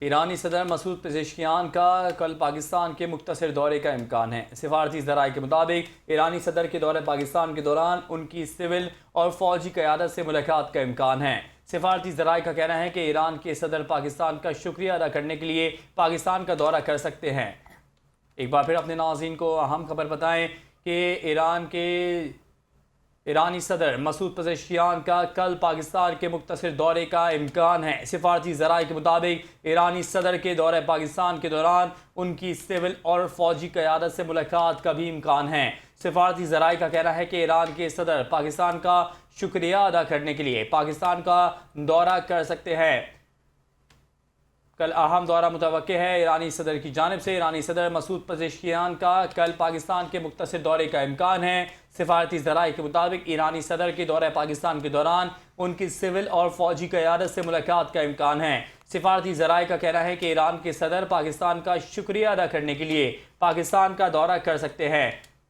ईरानी सदर मसूद पेज़ेश्कियान का कल पाकिस्तान के मुख्तसर दौरे का इम्कान है। सिफारती ज़राए के मुताबिक ईरानी सदर के दौरे पाकिस्तान के दौरान उनकी सिविल और फौजी क़यादत से मुलाकात का इम्कान है। सिफारती ज़राए का कहना है कि ईरान के सदर पाकिस्तान का शुक्रिया अदा करने के लिए पाकिस्तान का दौरा कर सकते हैं। एक बार फिर अपने नाज़रीन को अहम खबर बताएं कि ईरानी सदर मसूद पेज़ेश्कियान का कल पाकिस्तान के मुख्तसर दौरे का इम्कान है। सिफारती ज़राए के मुताबिक ईरानी सदर के दौरे पाकिस्तान के दौरान उनकी सिविल और फौजी क़यादत से मुलाकात का भी इम्कान है। सिफारती ज़राए का कहना है कि ईरान के सदर पाकिस्तान का शुक्रिया अदा करने के लिए पाकिस्तान का दौरा कर सकते हैं। कल अहम दौरा मुतवक्के है ईरानी सदर की जानिब से। ईरानी सदर मसूद पेज़ेश्कियान का कल पाकिस्तान के मुख्तसर दौरे का इम्कान है। सिफारती ज़राए के मुताबिक ईरानी सदर के दौरे पाकिस्तान के दौरान उनकी सिविल और फौजी क़यादत से मुलाकात का इम्कान है। सिफारती ज़राए का कहना है कि ईरान के सदर पाकिस्तान का शुक्रिया अदा करने के लिए पाकिस्तान का दौरा कर सकते हैं।